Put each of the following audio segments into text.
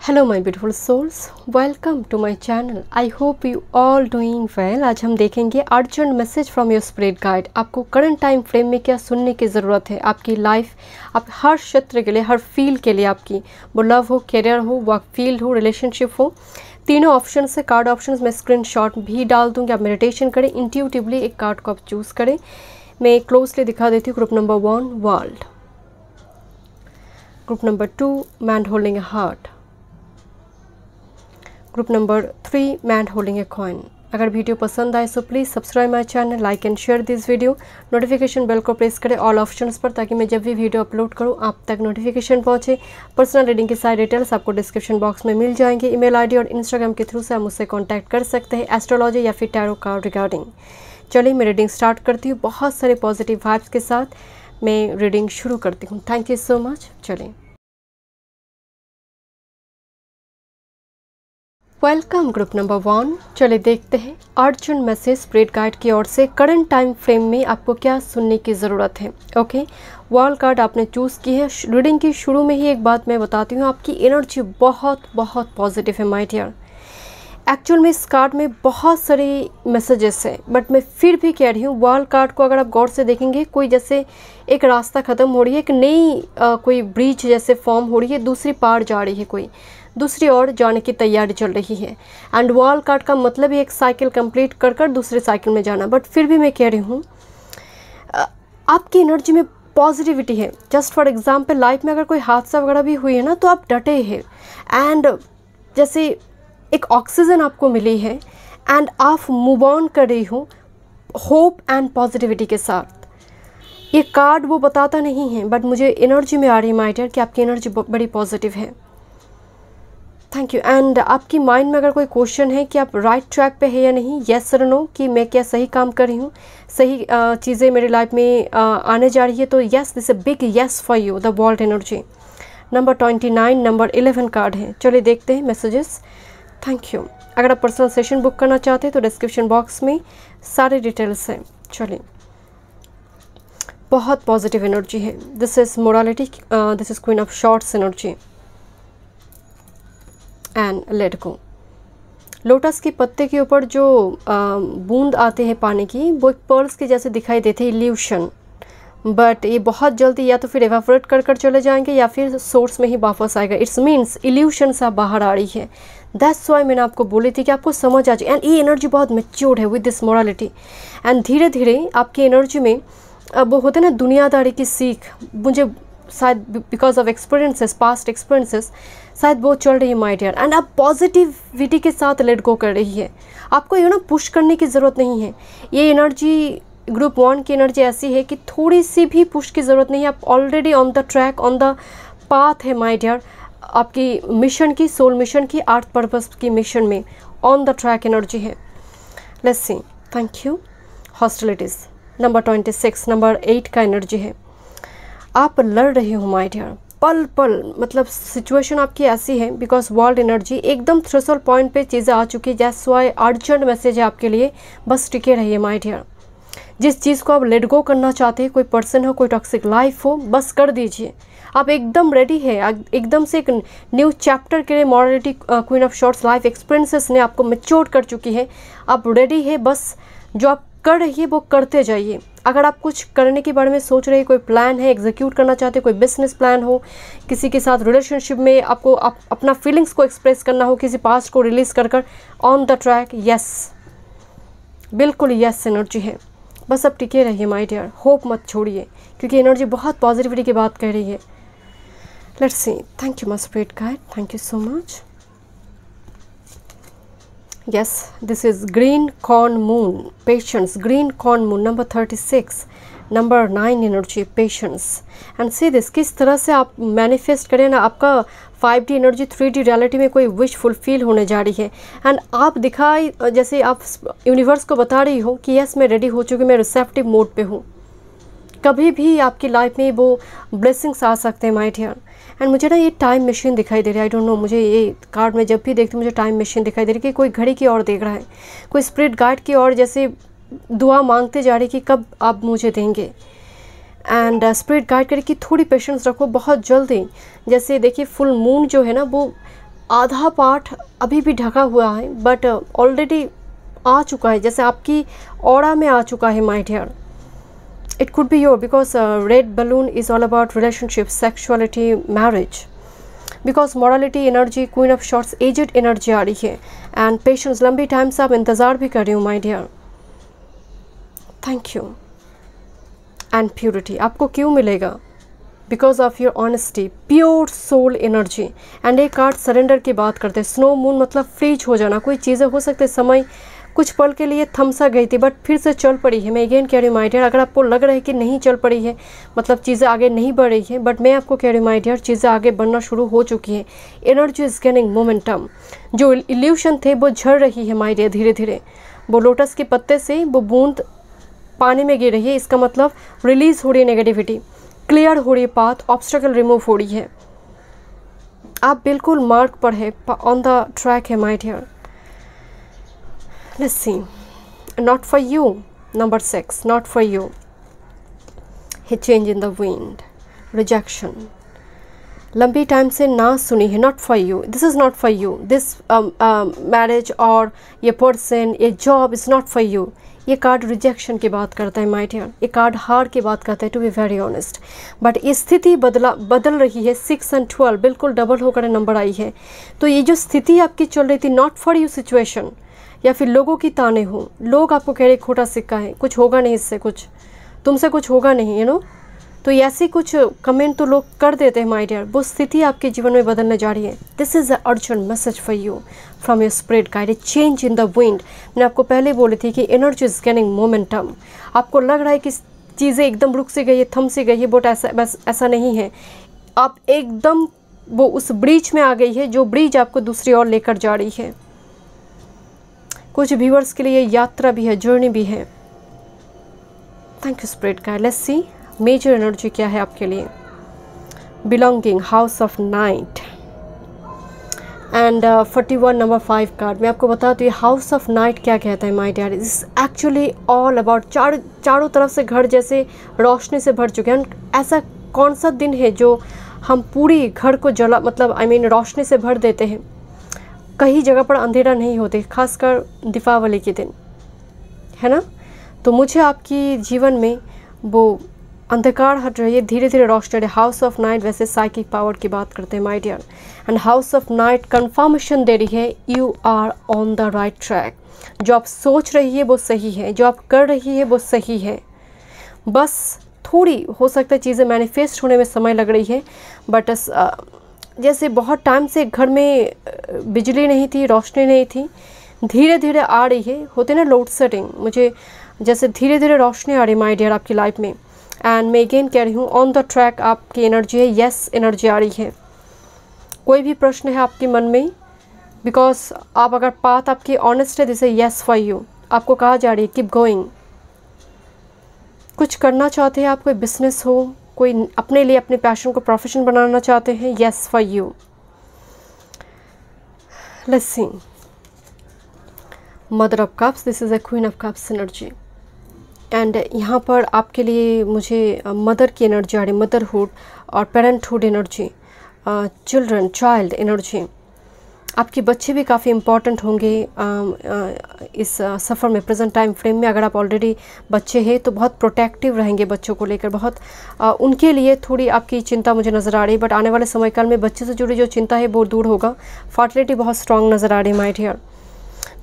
Hello my beautiful souls, welcome to my channel. I hope you all doing well. आज हम देखेंगे urgent message from your spirit guide. आपको current time frame में क्या सुनने की ज़रूरत है आपकी लाइफ, आप हर क्षेत्र के लिए, हर फील्ड के लिए, आपकी वो लव हो, करियर हो, वर्क फील्ड हो, रिलेशनशिप हो। तीनों ऑप्शन से कार्ड ऑप्शंस में स्क्रीनशॉट भी डाल दूँगी। आप मेडिटेशन करें, इंट्यूटिवली एक कार्ड को आप चूज़ करें। मैं क्लोजली दिखा देती हूँ। Group number 1 world, group number 2 man holding a heart, group number 3 man holding a coin. अगर वीडियो पसंद आए तो please subscribe my channel, like and share this video. Notification bell को प्रेस करें ऑल ऑप्शंस पर, ताकि मैं जब भी वीडियो अपलोड करूं आप तक नोटिफिकेशन पहुंचे। पर्सनल रीडिंग की सारी डिटेल्स आपको डिस्क्रिप्शन बॉक्स में मिल जाएंगे। ईमेल आईडी और इंस्टाग्राम के थ्रू से आप मुझसे कॉन्टैक्ट कर सकते हैं एस्ट्रोलॉजी या फिर टैरो कार्ड रिगार्डिंग। चलिए मैं रीडिंग स्टार्ट करती हूँ। बहुत सारे पॉजिटिव वाइब्स के साथ मैं रीडिंग शुरू करती हूँ। Thank you so much. चलिए वेलकम ग्रुप नंबर 1। चलिए देखते हैं अर्जेंट मैसेज स्पिरिट गाइड की ओर से करंट टाइम फ्रेम में आपको क्या सुनने की ज़रूरत है। ओके, वर्ल्ड कार्ड आपने चूज़ की है। रीडिंग की शुरू में ही एक बात मैं बताती हूँ, आपकी एनर्जी बहुत बहुत पॉजिटिव है माय डियर। एक्चुअल में इस कार्ड में बहुत सारे मैसेजेस है, बट मैं फिर भी कह रही हूँ वर्ल्ड कार्ड को अगर आप गौर से देखेंगे, कोई जैसे एक रास्ता ख़त्म हो रही है, एक नई कोई ब्रिज जैसे फॉर्म हो रही है, दूसरी पार जा रही है, कोई दूसरी ओर जाने की तैयारी चल रही है। एंड वर्ल्ड कार्ड का मतलब ही एक साइकिल कंप्लीट कर कर दूसरे साइकिल में जाना। बट फिर भी मैं कह रही हूँ आपकी एनर्जी में पॉजिटिविटी है। जस्ट फॉर एग्जांपल लाइफ में अगर कोई हादसा वगैरह भी हुई है ना, तो आप डटे हैं एंड जैसे एक ऑक्सीजन आपको मिली है एंड आप मूव ऑन कर रही हो होप एंड पॉजिटिविटी के साथ। ये कार्ड वो बताता नहीं है, बट मुझे एनर्जी में आ रही है माय डियर कि आपकी एनर्जी बड़ी पॉजिटिव है। Thank you. एंड आपकी माइंड में अगर कोई क्वेश्चन है कि आप राइट ट्रैक पे है या नहीं, येस और नो, कि मैं क्या सही काम कर रही हूँ, सही चीज़ें मेरी लाइफ में आने जा रही है, तो yes, this a big yes for you the world energy. Number 29, number 11 card है। चलिए देखते हैं मैसेजेस। Thank you. अगर आप पर्सनल सेशन बुक करना चाहते हैं तो डिस्क्रिप्शन बॉक्स में सारे डिटेल्स हैं। चलिए, बहुत पॉजिटिव एनर्जी है। This is morality, this is queen of swords energy and let go. Lotus के पत्ते के ऊपर जो बूंद आते हैं पानी की, वो एक पर्ल्स के जैसे दिखाई देते हैं, इल्यूशन। बट ये बहुत जल्दी या तो फिर एवापोरेट कर कर चले जाएंगे या फिर सोर्स में ही वापस आएगा। इट्स मीन्स इल्यूशन से आप बाहर आ रही है। दैट्स वाई मैंने आपको बोली थी कि आपको समझ आ जाए। एंड ये एनर्जी बहुत मैच्योर्ड है विद दिस मोरालिटी। एंड धीरे धीरे आपकी एनर्जी में वो होते हैं ना दुनियादारी की सीख, मुझे शायद because of experiences, past experiences, शायद वो चल रही है माय डियर। एंड आप पॉजिटिविटी के साथ लेट गो कर रही है। आपको यू नो पुश करने की ज़रूरत नहीं है। ये एनर्जी ग्रुप 1 की एनर्जी ऐसी है कि थोड़ी सी भी पुश की ज़रूरत नहीं है। आप already on the track, on the path है माय डियर। आपकी मिशन की, सोल मिशन की, अर्थ पर्पस की मिशन में ऑन द ट्रैक एनर्जी है। Let's see. Thank you. Hostilities number 26, number 8 का एनर्जी है। आप लड़ रहे हो माय डियर, पल पल, मतलब सिचुएशन आपकी ऐसी है बिकॉज वर्ल्ड एनर्जी एकदम थ्रेशोल्ड पॉइंट पे चीज़ें आ चुकी है। दैट्स व्हाई अर्जेंट मैसेज है आपके लिए, बस टिके रहिए माय डियर। जिस चीज़ को आप लेट गो करना चाहते हैं, कोई पर्सन हो, कोई टॉक्सिक लाइफ हो, बस कर दीजिए। आप एकदम रेडी है, एकदम से एक न्यू चैप्टर के लिए। Morality queen of shorts life experiences ने आपको मैच्योर कर चुकी है। आप रेडी है, बस जो आप कर रही है वो करते जाइए। अगर आप कुछ करने के बारे में सोच रहे हैं, कोई प्लान है, एग्जीक्यूट करना चाहते हैं, कोई बिजनेस प्लान हो, किसी के साथ रिलेशनशिप में आपको अपना फीलिंग्स को एक्सप्रेस करना हो, किसी पास्ट को रिलीज़ कर कर ऑन द ट्रैक, यस, बिल्कुल यस एनर्जी है। बस अब टिके रहिए माय डियर, होप मत छोड़िए, क्योंकि एनर्जी बहुत पॉजिटिविटी की बात कह रही है। Let's see. Thank you my spirit guide, thank you so much. Yes, this is green corn moon, patience, green corn moon, number 36, number 9 energy, patience. And see this, किस तरह से आप मैनिफेस्ट करें ना, आपका 5D एनर्जी 3D रियलिटी में कोई wish fulfil होने जा रही है। एंड आप दिखाई जैसे आप यूनिवर्स को बता रही हो कि यस मैं रेडी हो चुकी, मैं रिसेप्टिव मोड पे हूँ। कभी भी आपकी लाइफ में वो ब्लेसिंग्स आ सकते हैं माय डियर। एंड मुझे ना ये टाइम मशीन दिखाई दे रही है। आई डोंट नो, मुझे ये कार्ड में जब भी देखती हूँ मुझे टाइम मशीन दिखाई दे रही है कि कोई घड़ी की ओर देख रहा है, कोई स्पिरिट गाइड की ओर जैसे दुआ मांगते जा रही कि कब आप मुझे देंगे। एंड स्पिरिट गाइड करे कि थोड़ी पेशेंस रखो, बहुत जल्दी। जैसे देखिए फुल मून जो है ना, वो आधा पार्ट अभी भी ढका हुआ है बट ऑलरेडी आ चुका है, जैसे आपकी ऑरा में आ चुका है my dear. It could be your, because red balloon is all about relationship, sexuality, marriage, because morality energy, queen of shorts, aged energy आ रही है एंड पेशेंस, लंबी टाइम से आप इंतज़ार भी कर रही हूँ my dear. Thank you. And purity आपको क्यों मिलेगा? Because of your honesty, pure soul energy. And एक कार्ड सरेंडर की बात करते हैं। स्नो मून मतलब फ्रीज हो जाना, कोई चीज़ें हो सकते समय कुछ पल के लिए थमसा गई थी बट फिर से चल पड़ी है। मैं अगेन कह रही हूँ माय डियर, अगर आपको लग रहा है कि नहीं चल पड़ी है, मतलब चीज़ें आगे नहीं बढ़ रही हैं, बट मैं आपको कह रही हूँ माय डियर, चीज़ें आगे बढ़ना शुरू हो चुकी हैं। Energy is gaining momentum. जो इल्यूशन थे वो झड़ रही है माय डियर धीरे धीरे। वो लोटस के पत्ते से वो बूंद पानी में गिर रही है, इसका मतलब रिलीज हो रही है नेगेटिविटी, क्लियर हो रही है पाथ, ऑब्स्टेकल रिमूव हो रही है। आप बिल्कुल मार्क पर है, ऑन द ट्रैक है my dear. Let's see. Not for you. Number 6. Not for you. A change in the wind. Rejection. लंबी टाइम से ना सुनी है. Not for you. This is not for you. This marriage और ये person, ये job is not for you. ये card rejection की बात करता है माय डियर। ये कार्ड हार की बात करता है, to be very honest. But स्थिति बदल रही है। 6 और 12 बिल्कुल डबल होकर नंबर आई है। तो ये जो स्थिति आपकी चल रही थी, नॉट फॉर यू सिचुएशन, या फिर लोगों की ताने हो, लोग आपको कह रहे खोटा सिक्का है, कुछ होगा नहीं इससे, कुछ तुमसे कुछ होगा नहीं, यू नो। तो ऐसे कुछ कमेंट तो लोग कर देते हैं माय डियर। वो स्थिति आपके जीवन में बदलने जा रही है। This is a urgent message for you from your spirit guide, A change in the wind. मैंने आपको पहले बोली थी कि एनर्जी इज गेनिंग मोमेंटम। आपको लग रहा है कि चीज़ें एकदम रुक सी गई है, थम सी गई है, बट ऐसा नहीं है। आप एकदम वो उस ब्रिज में आ गई है, जो ब्रिज आपको दूसरी ओर लेकर जा रही है। कुछ व्यूअर्स के लिए यात्रा भी है, जर्नी भी है। Thank you spirit guide. Let's see major energy क्या है आपके लिए। Belonging, house of knight and 41 number 5 card. मैं आपको बताती हूँ हाउस ऑफ नाइट क्या कहता है my dear. Is actually all about चारों तरफ से घर जैसे रोशनी से भर चुके हैं। ऐसा कौन सा दिन है जो हम पूरी घर को जला मतलब रोशनी से भर देते हैं। कहीं जगह पर अंधेरा नहीं होते, खासकर दीपावली के दिन, है ना। तो मुझे आपकी जीवन में वो अंधकार हट रही है, धीरे धीरे रोशनी। हाउस ऑफ नाइट वैसे साइकिक पावर की बात करते हैं my dear. And house of night confirmation दे रही है you are on the right track. जो आप सोच रही है वो सही है, जो आप कर रही है वो सही है। बस थोड़ी हो सकता है चीज़ें मैनिफेस्ट होने में समय लग रही है, बट जैसे बहुत टाइम से घर में बिजली नहीं थी, रोशनी नहीं थी, धीरे धीरे आ रही है। होते ना लोड सेटिंग, मुझे जैसे धीरे धीरे रोशनी आ रही माय डियर आपकी लाइफ में। एंड मैं अगेन कह रही हूँ ऑन द ट्रैक आपकी एनर्जी है, यस एनर्जी आ रही है। कोई भी प्रश्न है आपके मन में, बिकॉज आप अगर पाथ आपकी ऑनेस्ट है, जैसे यस फॉर यू आपको कहा जा रही है कीप गोइंग। कुछ करना चाहते हैं आप, कोई बिजनेस हो, कोई अपने लिए अपने पैशन को प्रोफेशन बनाना चाहते हैं, yes for you. Let's see mother of cups, this is a queen of cups energy. And यहाँ पर आपके लिए मुझे मदर की एनर्जी आ रही, मदरहुड और parenthood energy, children, child energy. आपके बच्चे भी काफ़ी इम्पॉर्टेंट होंगे इस सफ़र में, प्रेजेंट टाइम फ्रेम में। अगर आप ऑलरेडी बच्चे हैं तो बहुत प्रोटेक्टिव रहेंगे बच्चों को लेकर, बहुत उनके लिए थोड़ी आपकी चिंता मुझे नज़र आ रही है। बट आने वाले समय काल में बच्चे से जुड़ी जो चिंता है वो दूर होगा। फर्टिलिटी बहुत स्ट्रॉन्ग नज़र आ रही है my dear,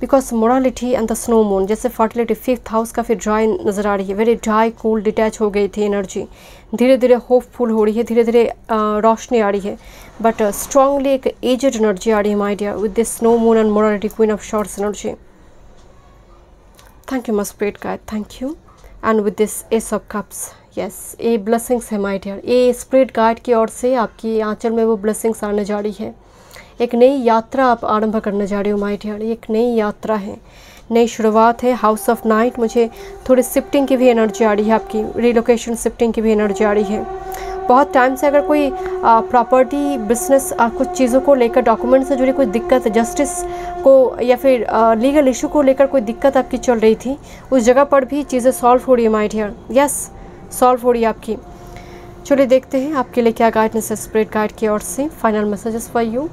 because morality and the snow moon. जैसे फर्टिलिटी 5th हाउस काफ़ी ड्राई नज़र आ रही है, वेरी ड्राई, कूल, डिटैच हो गई थी एनर्जी। धीरे धीरे होपफुल हो रही है, धीरे धीरे रोशनी आ रही है, बट स्ट्रांगली एक एजेड एनर्जी आ रही है my dear with this snow moon and morality, queen of swords energy. Thank you my spirit guide, thank you. And with this ace of cups, yes ये ब्लेसिंग्स है my dear. ये spirit guide की ओर से आपकी आंचल में वो blessings आने जा रही है। एक नई यात्रा आप आरंभ करने जा रहे हो माय डियर। एक नई यात्रा है, नई शुरुआत है। हाउस ऑफ नाइट मुझे थोड़ी शिफ्टिंग की भी एनर्जी आ रही है, आपकी रिलोकेशन शिफ्टिंग की भी एनर्जी आ रही है। बहुत टाइम से अगर कोई प्रॉपर्टी, बिजनेस, कुछ चीज़ों को लेकर, डॉक्यूमेंट से जुड़ी कोई दिक्कत, जस्टिस को या फिर लीगल इशू को लेकर कोई दिक्कत आपकी चल रही थी, उस जगह पर भी चीज़ें सॉल्व हो रही है माय डियर। यस, सॉल्व हो रही है आपकी। चलिए देखते हैं आपके लिए क्या गाइडेंस है स्पिरिट गाइड की ओर से। Final messages for you.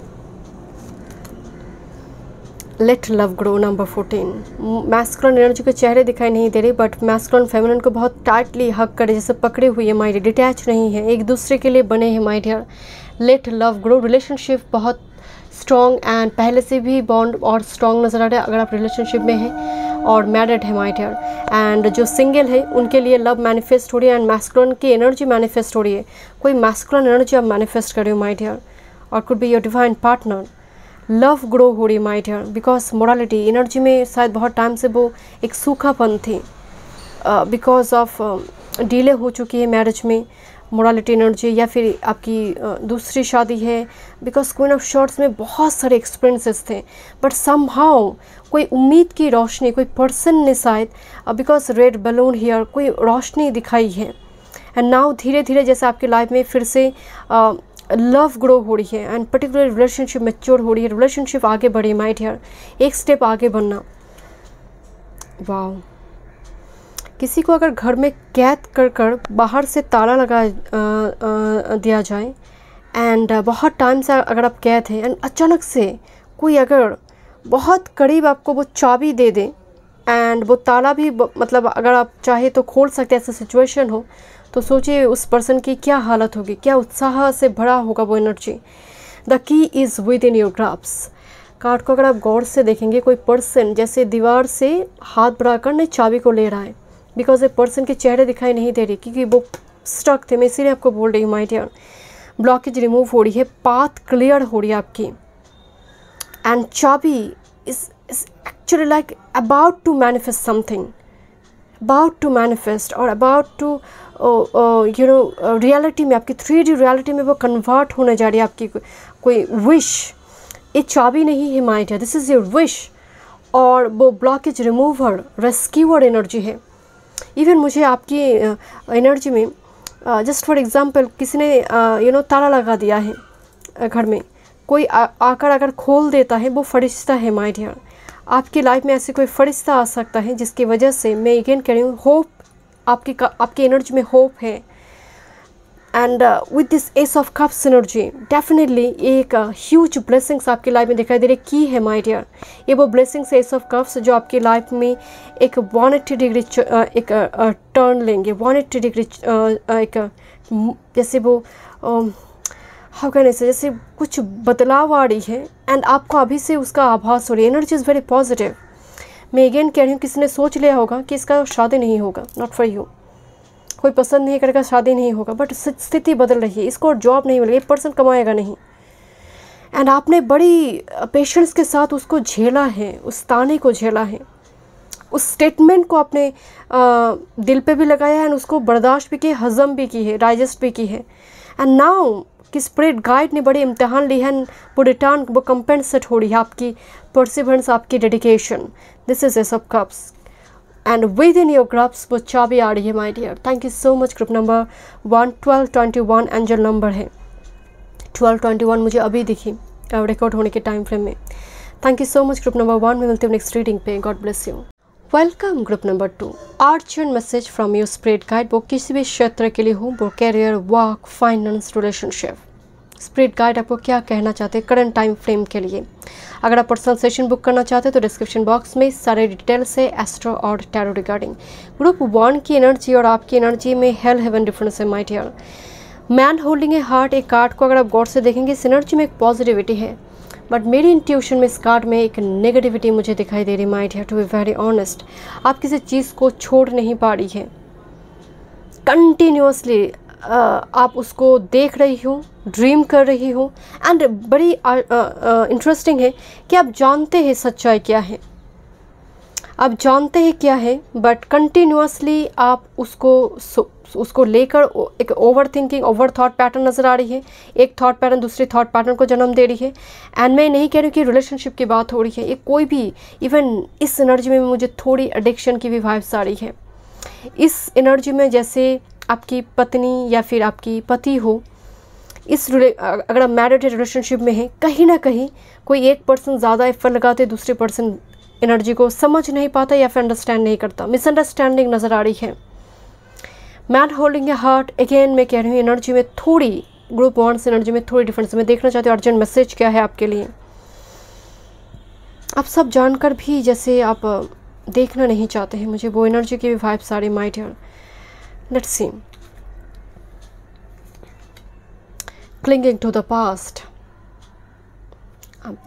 Let love grow number 14। Masculine energy के चेहरे दिखाई नहीं दे रही, बट मैस्कुलिन फेमिनिन को बहुत टाइटली हक करे जैसे पकड़े हुए है माय डियर, डिटैच नहीं है, एक दूसरे के लिए बने हैं my dear. Let love grow, relationship बहुत स्ट्रॉन्ग एंड पहले से भी बॉन्ड और स्ट्रॉन्ग नज़र आ रहा है अगर आप रिलेशनशिप में हैं और मैरिड है माय डियर। एंड जो सिंगल है उनके लिए लव मैनिफेस्ट हो रही है एंड मैस्कुलिन की एनर्जी मैनिफेस्ट हो रही है। कोई मैस्कुलिन एनर्जी आप मैनिफेस्ट कर रहे हो माय डियर, और could be your divine partner. Love grow हो रही है my dear, because morality energy में शायद बहुत टाइम से वो एक सूखापन थी, बिकॉज ऑफ डिले हो चुकी है मैरिज में मोरालिटी एनर्जी, या फिर आपकी दूसरी शादी है, बिकॉज क्वीन ऑफ शॉर्ट्स में बहुत सारे एक्सपीरियंसेस थे, बट समहाउ कोई उम्मीद की रोशनी, कोई पर्सन ने शायद, बिकॉज रेड बलून हियर, कोई रोशनी दिखाई है। एंड नाउ धीरे धीरे जैसे आपकी लाइफ में फिर से लव ग्रो हो रही है एंड पर्टिकुलर रिलेशनशिप मैच्योर हो रही है, रिलेशनशिप आगे बढ़ी माय डियर, एक स्टेप आगे बढ़ना। वाओ, किसी को अगर घर में कैद कर बाहर से ताला लगा दिया जाए एंड बहुत टाइम से अगर आप कैद हैं एंड अचानक से कोई अगर बहुत करीब आपको वो चाबी दे दे एंड वो ताला भी मतलब अगर आप चाहे तो खोल सकते ऐसा सिचुएशन हो, तो सोचिए उस पर्सन की क्या हालत होगी, क्या उत्साह से भरा होगा वो energy. The key is with in your graphs. Card को अगर आप गौर से देखेंगे, कोई पर्सन जैसे दीवार से हाथ बढ़ाकर नहीं चाबी को ले रहा है, बिकॉज ए पर्सन के चेहरे दिखाई नहीं दे रही क्योंकि वो स्टक थे। मैं इसीलिए आपको बोल रही हूँ माय डियर, ब्लॉकेज रिमूव हो रही है, पाथ क्लियर हो रही है आपकी, एंड चाबी is actually like about to manifest something, about to manifest और about to you know reality में, आपकी 3D रियलिटी में वो कन्वर्ट होने जा रही है आपकी कोई विश। ये चाबी नहीं है my dear, this is your wish, और वो ब्लॉकेज रिमूवर रेस्क्यूअर एनर्जी है। इवन मुझे आपकी एनर्जी में जस्ट फॉर एग्जांपल किसी ने यू नो ताला लगा दिया है घर में, कोई आकर अगर खोल देता है वो फरिश्ता है माय डियर। आपकी लाइफ में ऐसे कोई फरिश्ता आ सकता है जिसकी वजह से मैं अगेन कह रही हूँ होप, आपकी एनर्जी में होप है। And with this ace of cups energy definitely एक ह्यूज ब्लेसिंग्स आपकी लाइफ में दिखाई दे रही की है माय डियर। ये वो ब्लेसिंग्स एस ऑफ कप्स जो आपकी लाइफ में एक 180 डिग्री एक टर्न लेंगे, 180 डिग्री एक जैसे वो हाउ कैन आई से, जैसे कुछ बदलाव आ रही है एंड आपको अभी से उसका आभास हो रही है। Energy is very positive. मैं अगेन कह रही हूँ किसी ने सोच लिया होगा कि इसका शादी नहीं होगा, नॉट फॉर यू, कोई पसंद नहीं करेगा, शादी नहीं होगा, बट स्थिति बदल रही है, इसको जॉब नहीं मिलेगी, पर्सन कमाएगा नहीं, एंड आपने बड़ी पेशेंस के साथ उसको झेला है, उस ताने को झेला है, उस स्टेटमेंट को आपने दिल पे भी लगाया है एंड उसको बर्दाश्त भी की, हजम भी की है, डाइजेस्ट भी की है। एंड नाउ कि स्पिरिट गाइड ने बड़ी इम्तिहान ली है, वो रिटर्न वो कंपेंसेट हो रही है आपकी परसिवरेंस, आपकी dedication. This is ace of cups and with in your grasp वो चाबी आ रही है my dear. Thank you so much. Group number 1 1221 angel number है 1221, मुझे अभी दिखी रिकॉर्ड होने के टाइम फ्रेम में। Thank you so much group number 1। मैं मिलती हूँ नेक्स्ट रीडिंग पे। God bless you. Welcome group number 2। Urgent message from your spirit guide. वो किसी भी क्षेत्र के लिए हो, वो career, work, finance, relationship, spirit guide आपको क्या कहना चाहते हैं करंट टाइम फ्रेम के लिए। अगर आप पर्सनल सेशन बुक करना चाहते हैं तो डिस्क्रिप्शन बॉक्स में सारे डिटेल्स है एस्ट्रो और टैरो रिगार्डिंग। ग्रुप 1 की एनर्जी और आपकी एनर्जी में हेल हेवन डिफरेंस है my dear. Man holding a heart, एक कार्ड को अगर आप गौर से देखेंगे इस एनर्जी में एक पॉजिटिविटी है, बट मेरी इंट्यूशन में इस कार्ड में एक नेगेटिविटी मुझे दिखाई दे रही my dear. To be very honest, आप किसी चीज़ को छोड़ नहीं पा रही है, कंटिन्यूसली आप उसको देख रही हो, ड्रीम कर रही हो, एंड बड़ी इंटरेस्टिंग है कि आप जानते हैं सच्चाई क्या है, आप जानते हैं क्या है, बट कंटिन्यूसली आप उसको लेकर एक over thinking, over thought pattern नज़र आ रही है। एक थॉट पैटर्न दूसरे थॉट पैटर्न को जन्म दे रही है। एंड मैं नहीं कह रही हूँ कि रिलेशनशिप की बात हो रही है, ये कोई भी, इवन इस एनर्जी में मुझे थोड़ी एडिक्शन की भी वाइब्स आ रही है। इस एनर्जी में जैसे आपकी पत्नी या फिर आपकी पति हो, अगर आप मैरिड रिलेशनशिप में हैं, कहीं ना कहीं कोई एक पर्सन ज़्यादा एफर्ट लगाते, दूसरे पर्सन एनर्जी को समझ नहीं पाता या फिर अंडरस्टैंड नहीं करता, मिसअंडरस्टैंडिंग नज़र आ रही है। Man holding a heart, again मैं कह रही हूँ एनर्जी में थोड़ी, ग्रुप 1 से एनर्जी में थोड़ी डिफरेंस मैं देखना चाहती हूँ। अर्जेंट मैसेज क्या है आपके लिए। आप सब जानकर भी जैसे आप देखना नहीं चाहते हैं, मुझे वो एनर्जी की भी वाइब्स आ रही my dear. Let's see. Clinging to the past,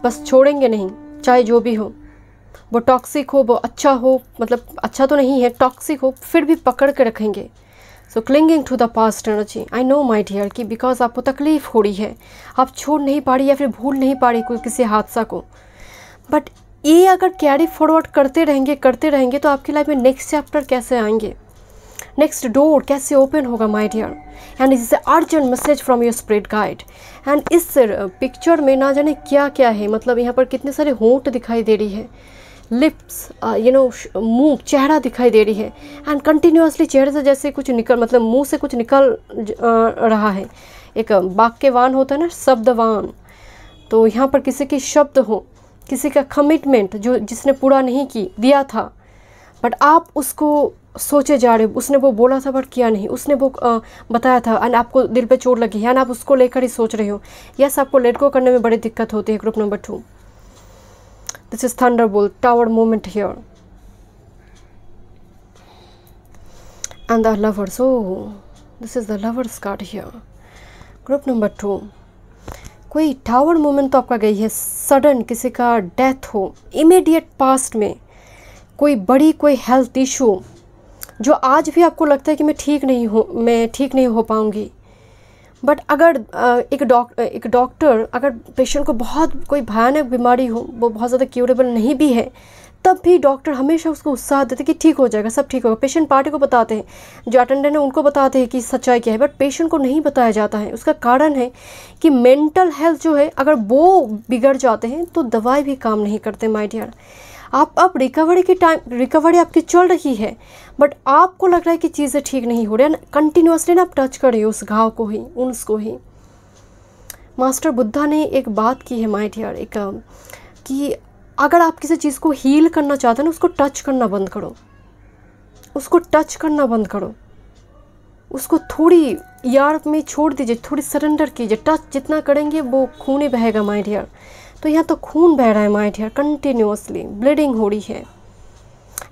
बस छोड़ेंगे नहीं, चाहे जो भी हो, वो टॉक्सिक हो, वो अच्छा हो, मतलब अच्छा तो नहीं है, टॉक्सिक हो, फिर भी पकड़ के रखेंगे। So clinging to the past energy, I know my dear कि बिकॉज आपको तकलीफ़ हो रही है, आप छोड़ नहीं पा रही या फिर भूल नहीं पा रही कोई किसी हादसा को, बट ये अगर कैरी फॉरवर्ड करते रहेंगे तो आपकी लाइफ में नेक्स्ट चैप्टर कैसे आएंगे, नेक्स्ट डोर कैसे ओपन होगा my dear. And is urgent message from your spirit guide. And इस पिक्चर में ना जाने क्या क्या है, मतलब यहाँ पर कितने सारे होंठ दिखाई दे रही है, लिप्स, मुंह, चेहरा दिखाई दे रही है, एंड कंटिन्यूसली चेहरे से जैसे कुछ निकल, मतलब मुंह से कुछ निकल रहा है। एक वाक्यवान होता है ना, शब्दवान, तो यहाँ पर किसी की शब्द हो, किसी का कमिटमेंट जो जिसने पूरा नहीं दिया था, बट आप उसको सोचे जा रहे हो, उसने वो बोला था बट किया नहीं, उसने वो बताया था एंड आपको दिल पे चोट लगी है एंड आप उसको लेकर ही सोच रहे हो। यस, आपको लेट गो करने में बड़ी दिक्कत होती है। Group number 2, this is Thunderbolt, tower moment here and the lovers, oh this is the lovers card here. Group number 2, कोई टावर मोमेंट तो आपका गई है, सडन किसी का डेथ हो, इमीडिएट पास्ट में कोई हेल्थ इशू जो आज भी आपको लगता है कि मैं ठीक नहीं हो पाऊंगी, बट अगर एक डॉक्टर अगर पेशेंट को बहुत कोई भयानक बीमारी हो, वो बहुत ज़्यादा क्यूरेबल नहीं भी है, तब भी डॉक्टर हमेशा उसको उत्साह देते कि ठीक हो जाएगा, सब ठीक होगा। पेशेंट पार्टी को बताते हैं, जो अटेंडेंट है उनको बताते हैं कि सच्चाई क्या है, बट पेशेंट को नहीं बताया जाता है। उसका कारण है कि मेंटल हेल्थ जो है, अगर वो बिगड़ जाते हैं तो दवाई भी काम नहीं करते माय डियर। आप रिकवरी आपकी चल रही है, बट आपको लग रहा है कि चीज़ें ठीक नहीं हो रही है, कंटिन्यूसली ना आप टच कर रहे हो उस घाव को ही, उसको ही। मास्टर बुद्धा ने एक बात की है माय डियर, कि अगर आप किसी चीज़ को हील करना चाहते हैं ना, उसको टच करना बंद करो, उसको टच करना बंद करो, उसको थोड़ी यार में छोड़ दीजिए, थोड़ी सरेंडर कीजिए। टच जितना करेंगे वो खून ही बहेगा माय डियर। तो यहाँ तो खून बह रहा है माय डियर, कंटिन्यूसली ब्लीडिंग हो रही है।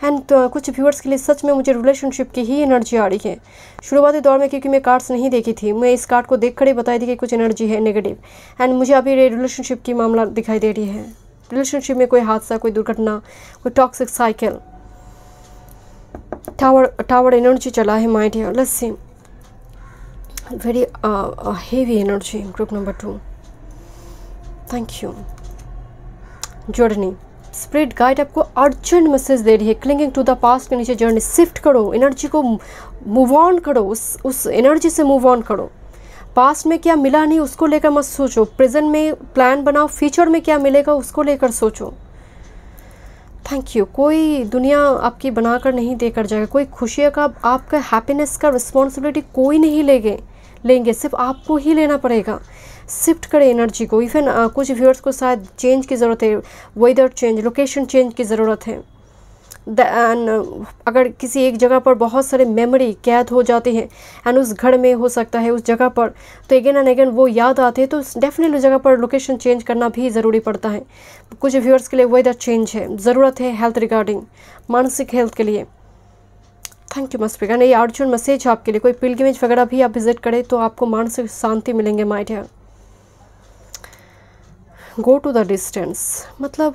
एंड कुछ व्यूअर्स के लिए सच में मुझे रिलेशनशिप की ही एनर्जी आ रही है। शुरुआती दौर में क्योंकि मैं कार्ड्स नहीं देखी थी, मैं इस कार्ड को देख कर ही बताई थी कि कुछ एनर्जी है नेगेटिव, एंड मुझे अभी रिलेशनशिप की मामला दिखाई दे रही है। रिलेशनशिप में कोई हादसा, कोई दुर्घटना, कोई टॉक्सिक साइकिल, टावर एनर्जी चला है my dear. Let's see, very heavy energy. Group number 2, thank you. Journey, spirit guide आपको अर्जेंट मैसेज दे रही है। क्लिंगिंग टू द पास्ट के नीचे जर्नी, शिफ्ट करो, एनर्जी को मूव ऑन करो, उस एनर्जी से मूव ऑन करो। पास्ट में क्या मिला नहीं उसको लेकर मत सोचो, प्रेजेंट में प्लान बनाओ, फ्यूचर में क्या मिलेगा उसको लेकर सोचो। Thank you. कोई दुनिया आपकी बनाकर नहीं देकर जाएगा, कोई खुशियों का, आपका हैप्पीनेस का रिस्पॉन्सिबिलिटी कोई नहीं लेंगे, सिर्फ आपको ही लेना पड़ेगा। शिफ्ट करें एनर्जी को। इवन कुछ व्यूअर्स को शायद चेंज की ज़रूरत है, वेदर चेंज, लोकेशन चेंज की ज़रूरत है। अगर किसी एक जगह पर बहुत सारे मेमोरी कैद हो जाते हैं एंड उस घर में हो सकता है उस जगह पर, तो अगेन एंड अगेन वो याद आते हैं, तो डेफिनेटली उस जगह पर लोकेशन चेंज करना भी ज़रूरी पड़ता है। कुछ व्यूअर्स के लिए वेदर चेंज है, ज़रूरत है हेल्थ रिगार्डिंग, मानसिक हेल्थ के लिए। Thank you must begin. ये अर्जेंट मैसेज आपके लिए। कोई पिलग्रिमेज वगैरह भी आप विजिट करें तो आपको मानसिक शांति मिलेंगे my dear. Go to the distance, मतलब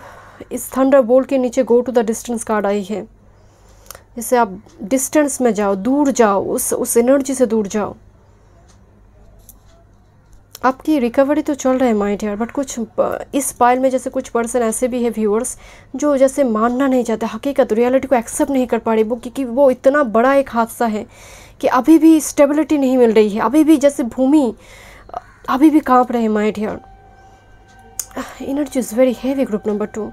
इस थंडरबोल्ट के नीचे go to the distance card आई है। जैसे आप डिस्टेंस में जाओ, दूर जाओ, उस एनर्जी से दूर जाओ। आपकी रिकवरी तो चल रहा है माय डियर, बट कुछ इस पाइल में जैसे कुछ पर्सन ऐसे भी है व्यूअर्स जो जैसे मानना नहीं चाहते, हकीकत रियलिटी को एक्सेप्ट नहीं कर पा रही वो, क्योंकि वो इतना बड़ा एक हादसा है कि अभी भी स्टेबिलिटी नहीं मिल रही है, अभी भी जैसे भूमि अभी भी काँप रहे हैं my dear. Energy is very heavy. Group number 2,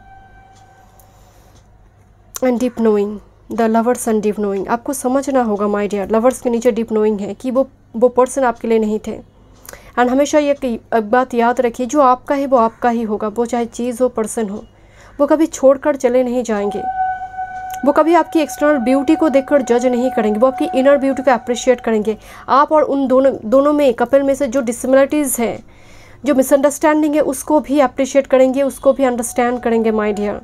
and deep knowing, the lovers and deep knowing. आपको समझना होगा माय डियर, लवर्स के नीचे डीप नोइंग है कि वो पर्सन आपके लिए नहीं थे। एंड हमेशा ये बात याद रखिए, जो आपका है वो आपका ही होगा, वो चाहे चीज़ हो, पर्सन हो, वो कभी छोड़कर चले नहीं जाएंगे। वो कभी आपकी एक्सटर्नल ब्यूटी को देखकर जज नहीं करेंगे, वो आपकी इनर ब्यूटी को अप्रिशिएट करेंगे। आप और उन दोनों में, कपल में से जो डिसिमिलरिटीज़ हैं, जो मिसअंडरस्टैंडिंग है उसको भी अप्रिशिएट करेंगे, उसको भी अंडरस्टैंड करेंगे माय डियर।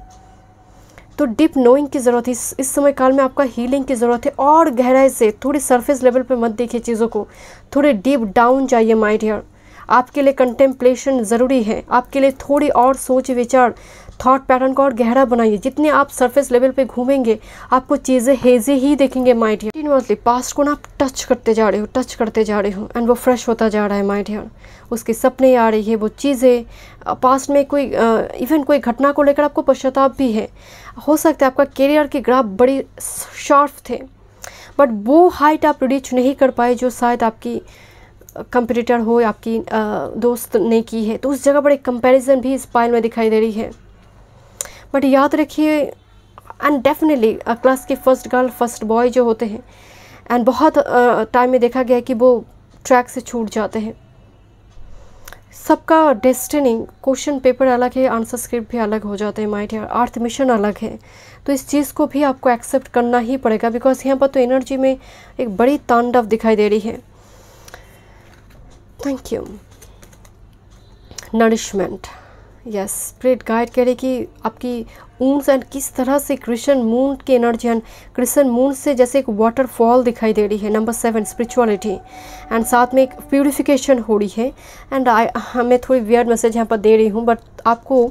तो डीप नोइंग की ज़रूरत है इस समय काल में, आपका हीलिंग की ज़रूरत है। और गहराई से, थोड़ी सरफेस लेवल पे मत देखिए चीज़ों को, थोड़े डीप डाउन जाइए माय डियर। आपके लिए कंटेम्पलेशन ज़रूरी है, आपके लिए थोड़ी और सोच विचार, थॉट पैटर्न को और गहरा बनाइए। जितने आप सरफेस लेवल पे घूमेंगे आपको चीज़ें हेजी ही देखेंगे माय डियर। कंटिन्यूअसली पास्ट को ना आप टच करते जा रहे हो, टच करते जा रहे हो, एंड वो फ्रेश होता जा रहा है माय डियर। उसके सपने आ रही है, वो चीज़ें पास्ट में कोई इवन कोई घटना को लेकर आपको पश्चाताप भी है। हो सकता है आपका करियर के ग्राफ बड़ी शार्प थे, बट वो हाइट आप रीच नहीं कर पाए जो शायद आपकी कंपटीटर हो या आपकी दोस्त ने की है। तो उस जगह पर एक कंपैरिजन भी इस पाइल में दिखाई दे रही है। बट याद रखिए, एंड डेफिनेटली क्लास के फर्स्ट गर्ल फर्स्ट बॉय जो होते हैं, एंड बहुत टाइम में देखा गया है कि वो ट्रैक से छूट जाते हैं। सबका डेस्टिनी, क्वेश्चन पेपर अलग है, आंसर स्क्रिप्ट भी अलग हो जाते हैं माय डियर, अर्थ मिशन अलग है। तो इस चीज़ को भी आपको एक्सेप्ट करना ही पड़ेगा, बिकॉज यहाँ पर तो एनर्जी में एक बड़ी तांडव दिखाई दे रही है। Thank you. Nourishment, yes, spirit guide कह रही कि आपकी ऊन्स एंड किस तरह से क्रिश्चियन मून की एनर्जी एंड क्रिश्चियन मून से जैसे एक वाटरफॉल दिखाई दे रही है। नंबर 7 स्पिरिचुअलिटी, एंड साथ में एक प्यूरिफिकेशन हो रही है। एंड मैं थोड़ी वियर्ड मैसेज यहाँ पर दे रही हूँ, बट आपको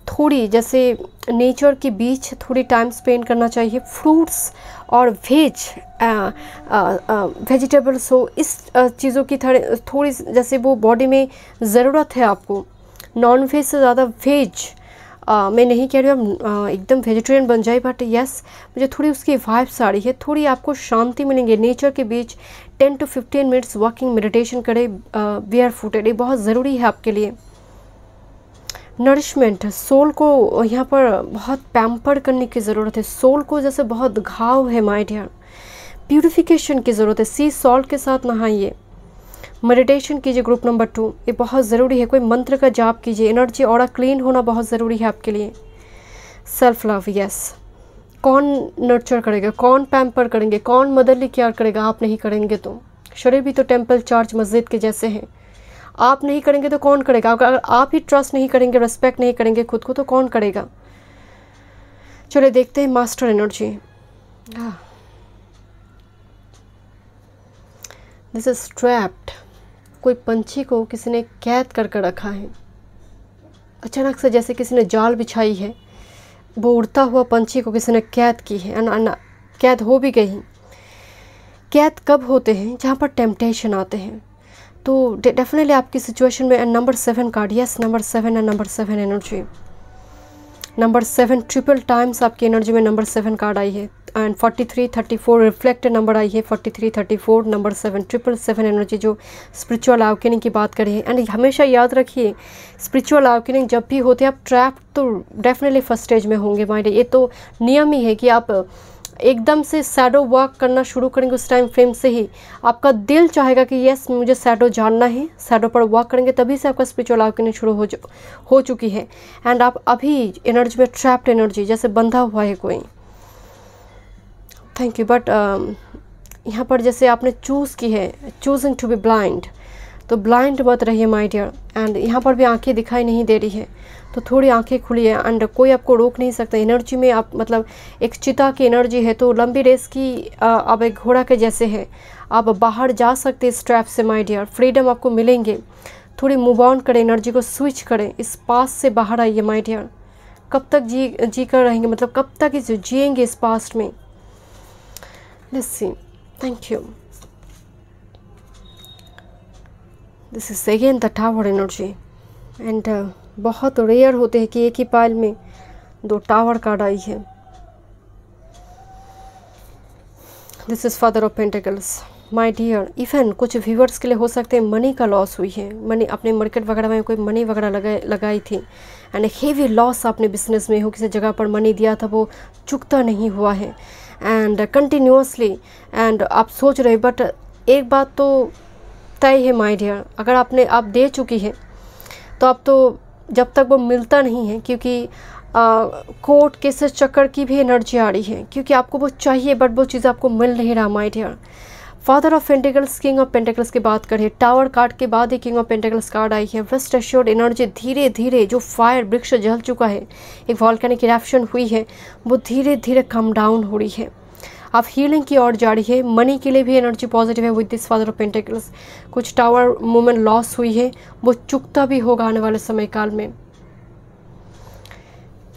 थोड़ी जैसे नेचर के बीच थोड़ी टाइम स्पेंड करना चाहिए। फ्रूट्स और वेजिटेबल्स हो, इस चीज़ों की थोड़ी जैसे वो बॉडी में ज़रूरत है आपको। नॉन वेज से ज़्यादा वेज, मैं नहीं कह रही हूँ एकदम वेजिटेरियन बन जाए, बट यस मुझे थोड़ी उसकी वाइब्स आ रही है। थोड़ी आपको शांति मिलेंगे नेचर के बीच। 10 to 15 मिनट्स वॉकिंग मेडिटेशन करें बेयर फुटेड, ये बहुत ज़रूरी है आपके लिए। नरिशमेंट, सोल को यहाँ पर बहुत पैम्पर करने की ज़रूरत है। सोल को जैसे बहुत घाव है माय डियर, प्यूरिफिकेशन की ज़रूरत है। सी सॉल्ट के साथ नहाइए, मेडिटेशन कीजिए ग्रुप नंबर 2, ये बहुत ज़रूरी है। कोई मंत्र का जाप कीजिए, एनर्जी ऑरा क्लीन होना बहुत ज़रूरी है आपके लिए। सेल्फ लव, यस, कौन नर्चर करेगा, कौन पैम्पर करेंगे, कौन मदरली केयर करेगा, आप नहीं करेंगे तो। शरीर भी तो टेम्पल चर्च मस्जिद के जैसे हैं, आप नहीं करेंगे तो कौन करेगा। अगर आप ही ट्रस्ट नहीं करेंगे, रेस्पेक्ट नहीं करेंगे खुद को, तो कौन करेगा। चलिए देखते हैं master energy. This is trapped, कोई पंछी को किसी ने कैद कर कर रखा है। अचानक से जैसे किसी ने जाल बिछाई है, वो उड़ता हुआ पंछी को किसी ने कैद की है, कैद हो भी गई। कैद कब होते हैं, जहाँ पर टेम्पटेशन आते हैं। तो डेफिनेटली आपकी सिचुएशन में नंबर 7 कार्ड, यस नंबर 7 है, number 7 energy. Number 7 triple times आपकी एनर्जी में नंबर 7 कार्ड आई है, एंड 43 34 रिफ्लेक्टेड नंबर आई है। 43 34 नंबर 7 777 एनर्जी जो स्पिरिचुअल अवेकनिंग की बात करें। एंड हमेशा याद रखिए, स्पिरिचुअल अवेकनिंग जब भी होते हैं आप ट्रैप तो डेफिनेटली फर्स्ट स्टेज में होंगे माइंड। ये तो नियम ही है कि आप एकदम से शैडो वॉक करना शुरू करेंगे उस टाइम फ्रेम से ही आपका दिल चाहेगा कि यस मुझे शैडो जानना है। शैडो पर वॉक करेंगे तभी से आपका स्पिरिचुअल अवेकनिंग शुरू हो चुकी है। एंड आप अभी एनर्जी में ट्रैप्ड एनर्जी जैसे बंधा हुआ है कोई। Thank you. बट यहाँ पर जैसे आपने चूज़ की है, चूजिंग टू बी ब्लाइंड, तो ब्लाइंड मत रहिए माय डियर। एंड यहाँ पर भी आंखें दिखाई नहीं दे रही है तो थोड़ी आंखें खुली है। एंड कोई आपको रोक नहीं सकता एनर्जी में। आप मतलब एक चिता की एनर्जी है तो लंबी रेस की आप एक घोड़ा के जैसे है, आप बाहर जा सकते इस ट्रैप से माय डियर। फ्रीडम आपको मिलेंगे। थोड़ी मूव ऑन करें, एनर्जी को स्विच करें, इस पास्ट से बाहर आइए माय डियर। कब तक जी कर रहेंगे, मतलब कब तक इस जिएंगे इस पास्ट में। Let's see. Thank you. This is again the tower energy. And बहुत रेयर होते हैं कि एक ही पाइल में 2 टावर कार्ड आई है। This is father of pentacles my dear. Even कुछ व्यूवर्स के लिए हो सकते हैं मनी का लॉस हुई है, मनी अपने मार्केट वगैरह में कोई मनी वगैरह लगाई थी एंड हेवी लॉस आपने बिजनेस में हो, किसी जगह पर मनी दिया था वो चुकता नहीं हुआ है एंड कंटिन्यूसली। एंड आप सोच रहे बट एक बात तो तय है माय डियर, अगर आप दे चुकी है तो अब तो जब तक वो मिलता नहीं है, क्योंकि कोर्ट केसेस चक्कर की भी एनर्जी आ रही है, क्योंकि आपको वो चाहिए बट वो चीज़ आपको मिल नहीं रहा my dear. Father of pentacles, king of pentacles की बात करें, टावर कार्ड के बाद ही किंग ऑफ पेंटिकल्स कार्ड आई है। रेस्ट एश्योर्ड एनर्जी, धीरे धीरे जो फायर वृक्ष जल चुका है, एक वॉल्केनिक इरप्शन हुई है, वो धीरे धीरे कम डाउन हो रही है। आप हीलिंग की ओर जा रही है। मनी के लिए भी एनर्जी पॉजिटिव है with this father of pentacles. कुछ टावर मोमेंट लॉस हुई है, वो चुकता भी होगा आने वाले समय काल में।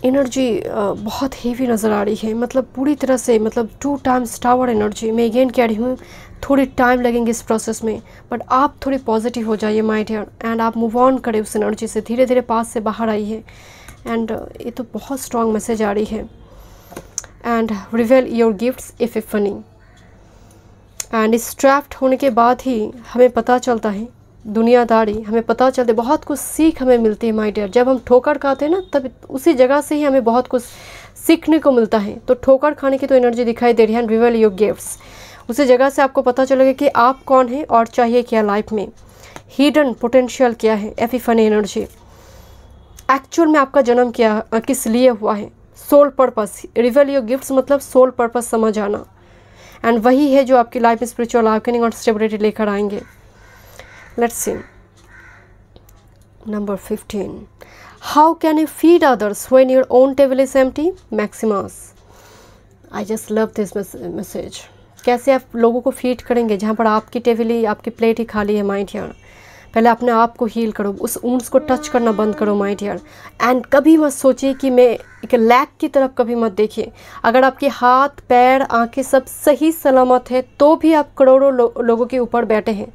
एनर्जी बहुत हेवी नज़र आ रही है, मतलब पूरी तरह से, मतलब 2 टाइम्स टावर एनर्जी। मैं अगेन कह रही हूँ, थोड़ी टाइम लगेंगे इस प्रोसेस में, बट आप थोड़ी पॉजिटिव हो जाइए माय डियर, एंड आप मूव ऑन करें उस एनर्जी से, धीरे धीरे पास से बाहर आई है। एंड ये तो बहुत स्ट्रॉन्ग मैसेज आ रही है। And रिवेल your gifts if funny. And इस ट्रैप्ड होने के बाद ही हमें पता चलता है दुनियादारी, हमें पता चलते, बहुत कुछ सीख हमें मिलती है माय डियर। जब हम ठोकर खाते हैं ना, तब उसी जगह से ही हमें बहुत कुछ सीखने को मिलता है। तो ठोकर खाने की तो एनर्जी दिखाई दे रही है। रिवेल योर गिफ्ट्स, उसी जगह से आपको पता चलेगा कि आप कौन हैं और चाहिए क्या लाइफ में, हिडन पोटेंशियल क्या है। एपिफनी एनर्जी, एक्चुअल में आपका जन्म क्या किस लिए हुआ है, soul purpose. Reveal your gifts मतलब सोल पर्पस समझ आना, एंड वही है जो आपकी लाइफ में स्पिरिचुअल अवेकनिंग और स्टेबिलिटी लेकर आएंगे। Let's see. Number 15. How can you feed others when your own table is empty? Maximus. I just love this message. कैसे आप लोगों को फीड करेंगे जहाँ पर आपकी टेबल ही, आपकी प्लेट ही खाली है माय डियर। पहले अपने आप को हील करो, उस ऊंट्स को टच करना बंद करो माय डियर। एंड कभी मत सोचिए कि मैं एक लैक की तरफ कभी मत देखिए। अगर आपके हाथ पैर आंखें सब सही सलामत है तो भी आप करोड़ों लोगों के ऊपर बैठे हैं।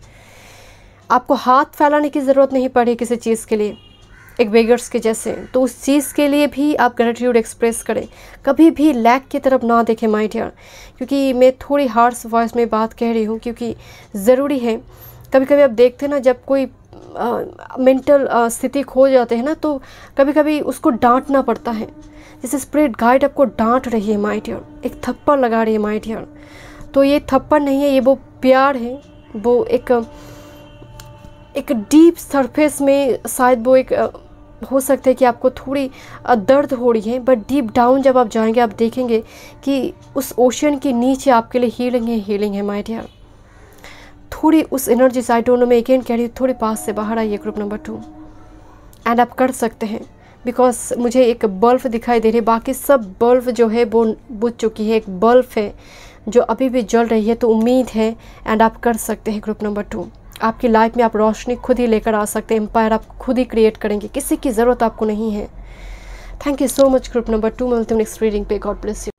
आपको हाथ फैलाने की ज़रूरत नहीं पड़ी किसी चीज़ के लिए, एक बेगर्स के जैसे। तो उस चीज़ के लिए भी आप ग्रेटिट्यूड एक्सप्रेस करें, कभी भी लैक की तरफ ना देखें माय डियर। क्योंकि मैं थोड़ी हार्श वॉइस में बात कह रही हूँ, क्योंकि ज़रूरी है। कभी कभी आप देखते हैं ना, जब कोई मेंटल स्थिति खो जाते हैं ना, तो कभी कभी उसको डांटना पड़ता है। जैसे स्पिरिट गाइड आपको डांट रही है माय डियर, एक थप्पड़ लगा रही है माय डियर। तो ये थप्पड़ नहीं है, ये वो प्यार है, वो एक डीप सरफेस में शायद वो एक हो सकता है कि आपको थोड़ी दर्द हो रही है, बट डीप डाउन जब आप जाएंगे आप देखेंगे कि उस ओशन के नीचे आपके लिए हीलिंग है माय डियर। थोड़ी उस एनर्जी से, आई डोंट नो, मैं अगेन कह रही हूँ, थोड़ी पास से बाहर आइए ग्रुप नंबर 2, एंड आप कर सकते हैं। बिकॉज मुझे एक बल्ब दिखाई दे रही है, बाकी सब बल्ब जो है वो बुझ चुकी है, एक बल्ब है जो अभी भी जल रही है। तो उम्मीद है, एंड आप कर सकते हैं ग्रुप नंबर 2। आपकी लाइफ में आप रोशनी खुद ही लेकर आ सकते हैं, एम्पायर आप खुद ही क्रिएट करेंगे, किसी की ज़रूरत आपको नहीं है। Thank you so much group number 2। मिलते हैं नेक्स्ट रीडिंग पे। God bless you.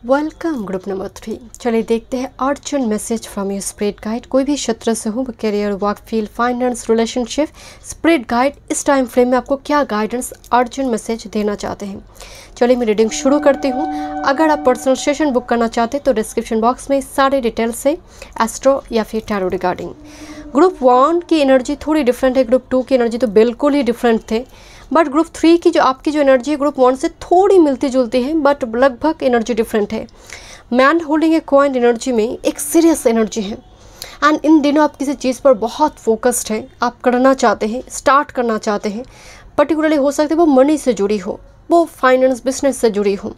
Welcome group number 3। चलिए देखते हैं urgent message from your spirit guide. कोई भी क्षेत्र से हो, career, work field, finance, relationship, spirit guide इस टाइम फ्रेम में आपको क्या गाइडेंस, अर्जेंट मैसेज देना चाहते हैं। चलिए मैं रीडिंग शुरू करती हूँ। अगर आप पर्सनल सेशन बुक करना चाहते हैं तो डिस्क्रिप्शन बॉक्स में सारे डिटेल्स है, एस्ट्रो या फिर टैरो रिगार्डिंग। ग्रुप 1 की एनर्जी थोड़ी डिफरेंट है, ग्रुप 2 की एनर्जी तो बिल्कुल ही डिफरेंट थे, बट ग्रुप 3 की जो आपकी जो एनर्जी है ग्रुप 1 से थोड़ी मिलती जुलती है, बट लगभग एनर्जी डिफरेंट है। Man holding a coin energy में एक सीरियस एनर्जी है, एंड इन दिनों आप किसी चीज़ पर बहुत फोकस्ड है, आप करना चाहते हैं, स्टार्ट करना चाहते हैं। पर्टिकुलरली हो सकता है वो मनी से जुड़ी हो, वो फाइनेंस बिजनेस से जुड़ी हो,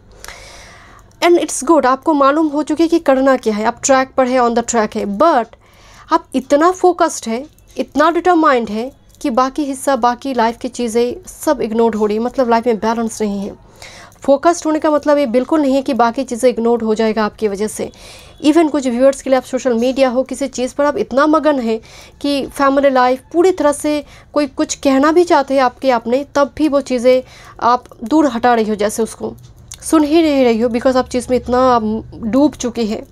एंड इट्स गुड। आपको मालूम हो चुकी है कि करना क्या है, आप ट्रैक पर है, ऑन द ट्रैक है, बट आप इतना फोकस्ड है, इतना डिटरमाइंड है कि बाकी हिस्सा, बाकी लाइफ की चीज़ें सब इग्नोर हो रही है। मतलब लाइफ में बैलेंस नहीं है। फोकस्ड होने का मतलब ये बिल्कुल नहीं है कि बाकी चीज़ें इग्नोर हो जाएगा आपकी वजह से। इवन कुछ व्यूअर्स के लिए आप सोशल मीडिया हो, किसी चीज़ पर आप इतना मगन है कि फैमिली लाइफ पूरी तरह से, कोई कुछ कहना भी चाहते हैं आपके आपने, तब भी वो चीज़ें आप दूर हटा रही हो, जैसे उसको सुन ही नहीं रही हो, बिकॉज आप चीज़ में इतना डूब चुकी है।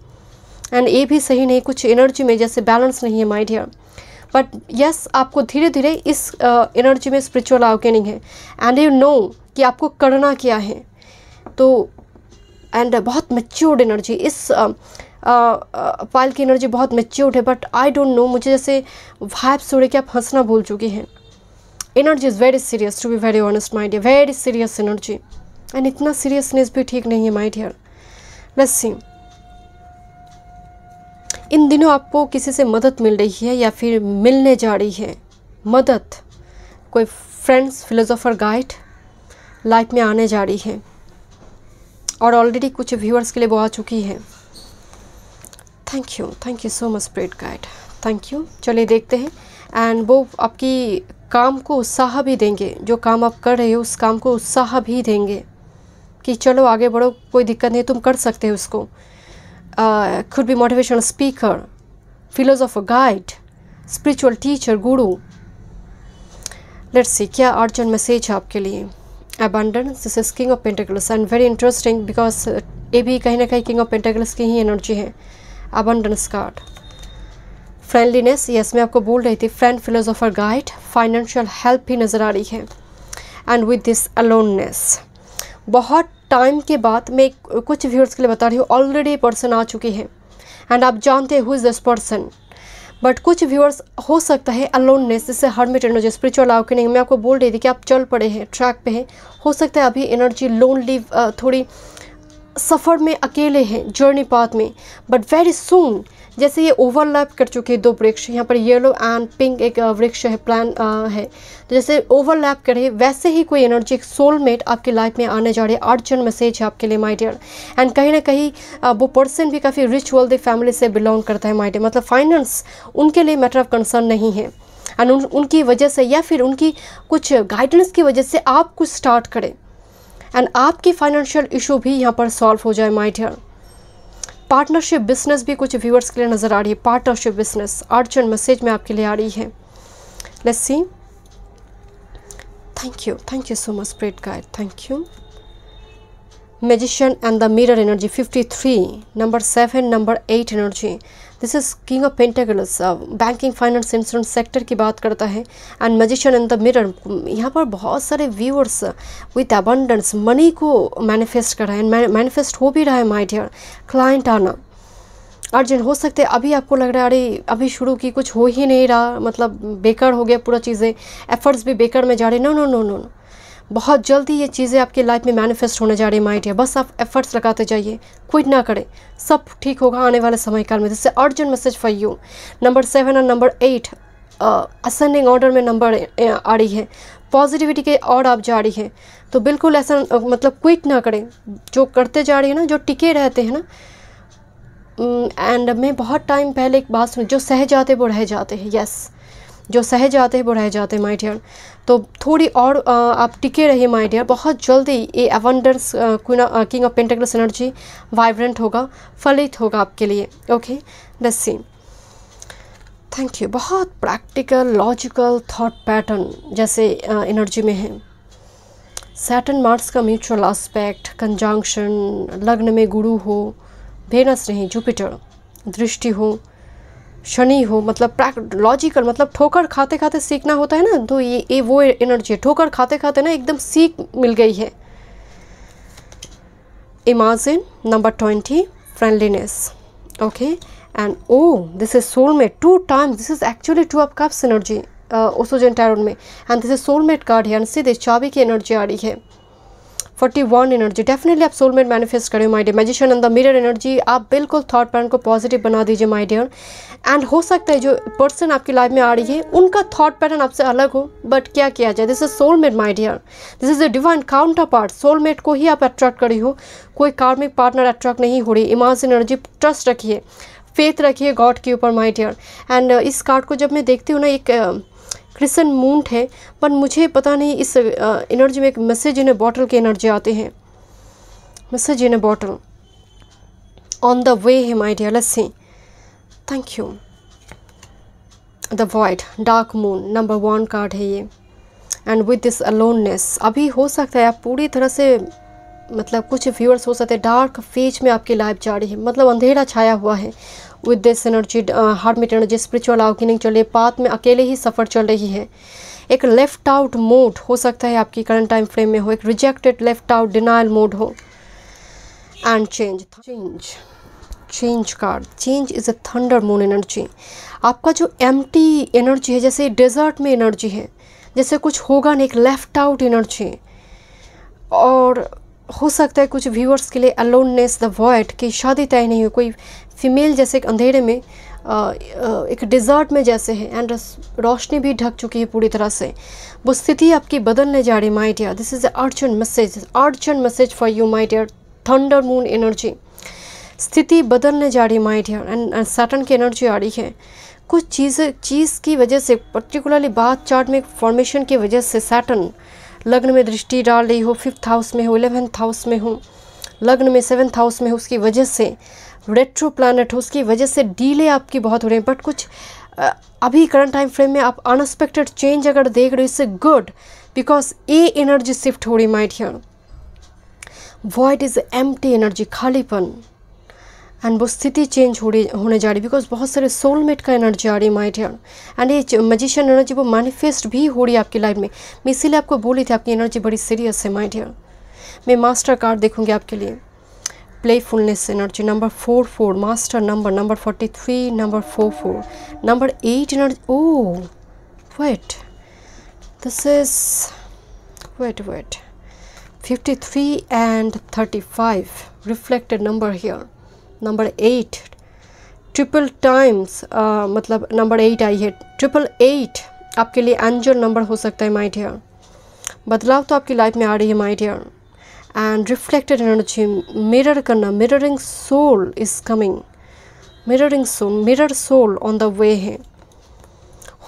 एंड ये भी सही नहीं, कुछ एनर्जी में जैसे बैलेंस नहीं है माय डियर। बट यस, आपको धीरे धीरे इस एनर्जी में स्पिरिचुअल अवेकनिंग है, एंड यू नो कि आपको करना क्या है। तो एंड बहुत मैच्योर्ड एनर्जी, इस पाइल की एनर्जी बहुत मैच्योर्ड है, बट आई डोंट नो, मुझे जैसे वाइब्स हो रहे कि आप हंसना भूल चुकी हैं। Energy is very serious, to be very honest my dear, very serious energy, and इतना सीरियसनेस भी ठीक नहीं है माय डियर। लेट्स सी, इन दिनों आपको किसी से मदद मिल रही है या फिर मिलने जा रही है मदद, कोई फ्रेंड्स, फिलोसोफर गाइड लाइफ में आने जा रही है, और ऑलरेडी कुछ व्यूअर्स के लिए वो आ चुकी है। Thank you so much spirit guide, thank you. चलिए देखते हैं, एंड वो आपकी काम को उत्साह भी देंगे, जो काम आप कर रहे हो उस काम को उत्साह भी देंगे कि चलो आगे बढ़ो, कोई दिक्कत नहीं, तुम कर सकते हो उसको। could be motivational speaker, philosopher, guide, spiritual teacher, guru. Let's see क्या अर्जेंट मैसेज है आपके लिए। Abundance, this is King of Pentacles and very interesting because ये भी कहीं ना कहीं King of Pentacles की ही एनर्जी है। Abundance card. फ्रेंडलीनेस, यस मैं आपको बोल रही थी, friend, philosopher, guide, financial help भी नज़र आ रही है। एंड विद दिस अलोननेस, बहुत टाइम के बाद मैं कुछ व्यूअर्स के लिए बता रही हूँ, ऑलरेडी पर्सन आ चुकी है एंड आप जानते हैं who is this person. But कुछ व्यूअर्स हो सकता है अलोननेस, जिससे हर्मिट एनर्जी, स्पिरिचुअल अवेकनिंग, मैं आपको बोल रही थी कि आप चल पड़े हैं, ट्रैक पे हैं, हो सकता है अभी एनर्जी लोनली, थोड़ी सफ़र में अकेले हैं, जर्नी पाथ में, बट वेरी सून जैसे ये ओवरलैप कर चुके हैं दो वृक्ष, यहाँ पर येलो एंड पिंक एक वृक्ष है, प्लान है, तो जैसे ओवरलैप करे वैसे ही कोई एनर्जी, एक सोलमेट आपकी लाइफ में आने जा रही है। अर्जेंट मैसेज है आपके लिए माय डियर। एंड कहीं ना कहीं वो पर्सन भी काफ़ी रिच वेल्दी फैमिली से बिलोंग करता है माय डियर, मतलब फाइनेंस उनके लिए मैटर ऑफ कंसर्न नहीं है, एंड उनकी वजह से या फिर उनकी कुछ गाइडेंस की वजह से आप कुछ स्टार्ट करें एंड आपकी फाइनेंशियल इशू भी यहाँ पर सॉल्व हो जाए माय डियर। पार्टनरशिप बिजनेस भी कुछ व्यूअर्स के लिए नज़र आ रही है, पार्टनरशिप बिजनेस अर्जेंट मैसेज में आपके लिए आ रही है। Let's see, thank you so much spirit guide, thank you. Magician and the mirror energy 53, number 7, number 8 energy, this is king of pentacles, banking, finance, insurance sector की बात करता है। And magician and the mirror, यहाँ पर बहुत सारे viewers with abundance money को manifest कर रहे हैं, मैनिफेस्ट हो भी रहा है माय डियर। क्लाइंट आना अर्जेंट हो सकते हैं, अभी आपको लग रहा है अरे अभी शुरू की कुछ हो ही नहीं रहा, मतलब बेकार हो गया पूरा चीज़ें, एफर्ट्स भी बेकार में जा रहे, नो नो नो नो, बहुत जल्दी ये चीज़ें आपकी लाइफ में मैनिफेस्ट होने जा रही है माय डियर। बस आप एफर्ट्स लगाते जाइए, क्विट ना करें, सब ठीक होगा आने वाले समय काल में। जिससे urgent message for you, number 7 और नंबर 8 असेंडिंग ऑर्डर में नंबर आ रही है, पॉजिटिविटी के और आप जा रही है, तो बिल्कुल ऐसा मतलब क्विट ना करें, जो करते जा रही है ना, जो टिके रहते हैं ना। एंड मैं बहुत टाइम पहले एक बात सुनी, जो सह जाते वो रह जाते हैं, यस जो सह जाते हैं वो रह जाते हैं माय डियर। तो थोड़ी और आप टिके रहिए माय डियर, बहुत जल्दी ये abundance king of pentacles energy vibrant होगा, फलित होगा आपके लिए। Okay let's see, thank you. बहुत प्रैक्टिकल लॉजिकल थॉट पैटर्न जैसे एनर्जी में है। सैटर्न मार्स का म्यूचुअल एस्पेक्ट, कंजंक्शन, लग्न में गुरु हो, वेनस नहीं, जुपिटर दृष्टि हो, शनि हो, मतलब लॉजिकल, मतलब ठोकर खाते खाते सीखना होता है ना, तो ये वो एनर्जी है, ठोकर खाते खाते ना एकदम सीख मिल गई है। Imagine, number 20, friendliness, okay and this is soulmate 2 times, this is actually 2 of cups energy Osho Zen tarot में, and this is soulmate card है, सीधे चाबी की एनर्जी आ रही है। 41 एनर्जी, डेफिनेटली आप सोलमेट मैनिफेस्ट करें my dear. Magician and the mirror energy, आप बिल्कुल थॉट पैटर्न को पॉजिटिव बना दीजिए माय डियर। एंड हो सकता है जो पर्सन आपकी लाइफ में आ रही है उनका थॉट पैटर्न आपसे अलग हो, बट क्या किया जाए, this is soulmate my dear, this is a divine counterpart. Soulmate को ही आप अट्रैक्ट करी हो, कोई कार्मिक पार्टनर अट्रैक्ट नहीं हो रही। इमेजिन एनर्जी, ट्रस्ट रखिए, फेथ रखिए गॉड के ऊपर माय डियर। एंड इस कार्ड को जब मैं देखती हूँ ना, एक क्रिसेंट मून है, पर मुझे पता नहीं इस एनर्जी में एक मैसेज इन ए बॉटल की एनर्जी आते हैं, message in a bottle on the way है my dear. Let's see, thank you. The void, dark moon, number 1 card है ये। एंड विद दिस अलोननेस, अभी हो सकता है आप पूरी तरह से, मतलब कुछ व्यूअर्स हो सकते हैं डार्क फेज में आपकी लाइफ जा रही है, मतलब अंधेरा छाया हुआ है। With this energy, hermit energy, spiritual awakening चल रही है, पाथ में अकेले ही सफ़र चल रही है। एक लेफ्ट आउट मोड हो सकता है आपकी करंट टाइम फ्रेम में हो, एक rejected left out denial mode हो। And change card, change is a thunder moon energy. आपका जो एम्प्टी एनर्जी है, जैसे डेजर्ट में एनर्जी है, जैसे कुछ होगा नहीं, एक लेफ्ट आउट एनर्जी। और हो सकता है कुछ व्यूअर्स के लिए अलोननेस, द वॉइड, की शादी तय नहीं हुई, कोई फीमेल जैसे एक अंधेरे में, एक डिज़र्ट में जैसे है, एंड रोशनी भी ढक चुकी है पूरी तरह से, वो स्थिति आपकी बदलने जा रही my dear. This is urgent message for you my dear, thunder moon energy. स्थिति बदलने जा रही है माय डियर, एंड सैटर्न की एनर्जी आ रही है। कुछ चीज़ की वजह से, पर्टिकुलरली बात चार्ट में फॉर्मेशन की वजह से सैटर्न लग्न में दृष्टि डाल रही हो, 5th हाउस में हो, 11th हाउस में हो, लग्न में 7th हाउस में हो, उसकी वजह से रेट्रो प्लैनेट हो, उसकी वजह से डीले आपकी बहुत हो रही है। बट कुछ अभी करंट टाइम फ्रेम में आप अनएक्सपेक्टेड चेंज अगर देख रहे हो, इससे good, because a energy shift हो रही my dear. Void is empty energy, खालीपन, एंड वो स्थिति चेंज होने जा रही, बिकॉज बहुत सारे सोलमेट का एनर्जी आ रही है माय डियर। एंड ये मैजिशियन एनर्जी वो मैनिफेस्ट भी हो रही है आपकी लाइफ में। मैं इसीलिए आपको बोली थी आपकी एनर्जी बड़ी सीरियस है माय डियर। मैं मास्टर कार्ड देखूंगी आपके लिए, playfulness energy, number 44 master number 43 number 44 number 8 energy. Oh wait, this is wait 53 and 35 reflected number here, number 8 triple times, मतलब नंबर 8 आई है, 888 आपके लिए एंजल नंबर हो सकता है माय डियर। बदलाव तो आपकी लाइफ में आ रही है my dear. And reflected energy, mirror करना, mirroring soul is coming, mirroring soul, mirror soul on the way है।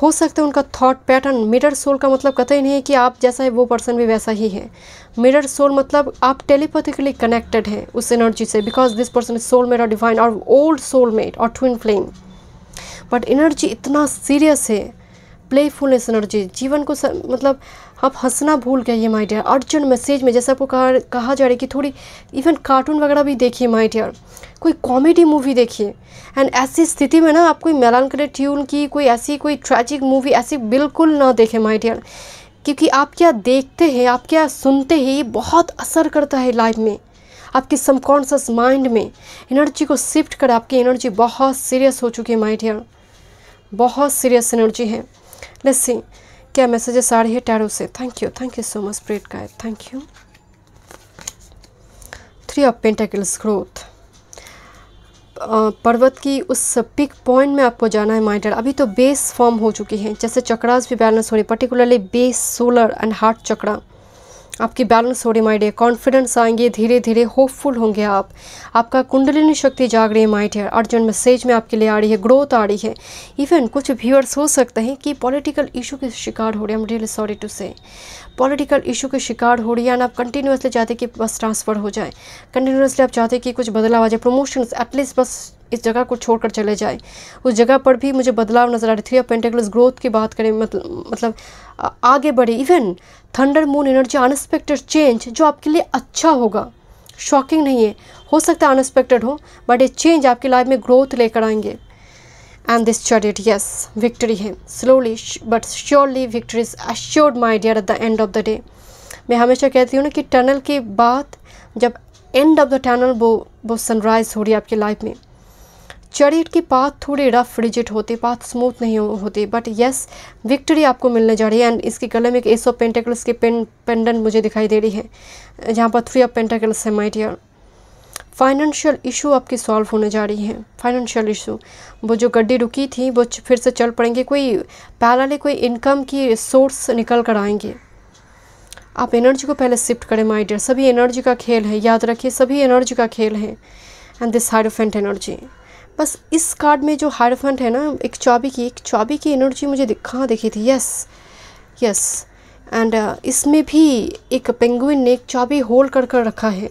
हो सकता है उनका थॉट पैटर्न, मिरर सोल का मतलब कतई नहीं है कि आप जैसा है वो पर्सन भी वैसा ही है। मिरर सोल मतलब आप टेलीपैथिकली कनेक्टेड हैं उस एनर्जी से, because this person is soulmate और डिवाइन और ओल्ड सोलमेट और ट्विन फ्लेम। बट एनर्जी इतना सीरियस है, प्लेफुलनेस एनर्जी, जीवन को मतलब आप हंसना भूल गए माय डियर। अर्जेंट मैसेज में जैसे आपको कहा जा रहा है कि थोड़ी इवन कार्टून वगैरह भी देखिए माय डियर, कोई कॉमेडी मूवी देखिए। एंड ऐसी स्थिति में ना आप कोई मेलानकली ट्यून की कोई ट्रैजिक मूवी ऐसी बिल्कुल ना देखें माय डियर, क्योंकि आप क्या देखते हैं, आप क्या सुनते हैं, ये बहुत असर करता है लाइफ में, आपके सबकॉन्शियस माइंड में एनर्जी को शिफ्ट कर। आपकी एनर्जी बहुत सीरियस हो चुकी है माय डियर, बहुत सीरियस एनर्जी है। लेट्स सी क्या मैसेजेस आ रही है टैरो से। Thank you so much spirit guide, thank you. 3 of pentacles, growth, पर्वत की उस पिक पॉइंट में आपको जाना है माय डियर। अभी तो बेस फॉर्म हो चुकी है, जैसे चक्रास भी बैलेंस हो रही, particularly base, solar and heart chakra आपकी बैलेंस हो रही माय डियर। कॉन्फिडेंस आएंगे, धीरे धीरे होपफुल होंगे आप, आपका कुंडलिनी शक्ति जाग रही है माय डियर। अर्जेंट मैसेज में आपके लिए आ रही है, ग्रोथ आ रही है। इवन कुछ व्यूअर्स हो सकते हैं कि पॉलिटिकल इशू के शिकार हो रहे हैं, I am really sorry to say, political issue के शिकार हो रही है। एंड आप कंटिन्यूसली चाहते कि बस ट्रांसफ़र हो जाए, कंटिन्यूसली आप चाहते कि कुछ बदलाव आ जाए, प्रमोशंस एटलीस्ट बस इस जगह को छोड़कर चले जाए, उस जगह पर भी मुझे बदलाव नजर आ रही। 3 ऑफ पेंटाकल्स, ग्रोथ की बात करें, मतलब आगे बढ़े। Even thunder moon energy, unexpected change जो आपके लिए अच्छा होगा, शॉकिंग नहीं है, हो सकता है अनएक्सपेक्टेड हो, बट ये चेंज आपकी लाइफ में ग्रोथ लेकर आएंगे। And this chariot, yes victory है, slowly but surely victory is assured my dear at the end of the day. मैं हमेशा कहती हूँ ना कि टनल के बाद जब एंड ऑफ द टनल वो सनराइज हो रही है आपकी लाइफ में। चैरियट की पाथ थोड़ी रफ रिजिट होती, पाथ स्मूथ नहीं होती, बट यस विक्ट्री आपको मिलने जा रही है। एंड इसके गले में एक एस ऑफ पेंटाकल्स की पेंडेंट मुझे दिखाई दे रही है, जहाँ पर 3 ऑफ पेंटाकल्स है माय डियर। फाइनेंशियल इशू आपकी सॉल्व होने जा रही है, फाइनेंशियल इशू, वो जो गड्डी रुकी थी वो फिर से चल पड़ेंगे, कोई पैरेलल कोई इनकम की सोर्स निकल कर आएंगे। आप एनर्जी को पहले शिफ्ट करें माय डियर, सभी एनर्जी का खेल है, याद रखिए सभी एनर्जी का खेल है। एंड दिस हायरोफेंट एनर्जी, बस इस कार्ड में जो हायरोफेंट है ना, एक चाबी की एनर्जी मुझे कहाँ देखी थी, यस एंड इसमें भी एक पेंगुइन ने एक चाबी होल्ड कर रखा है,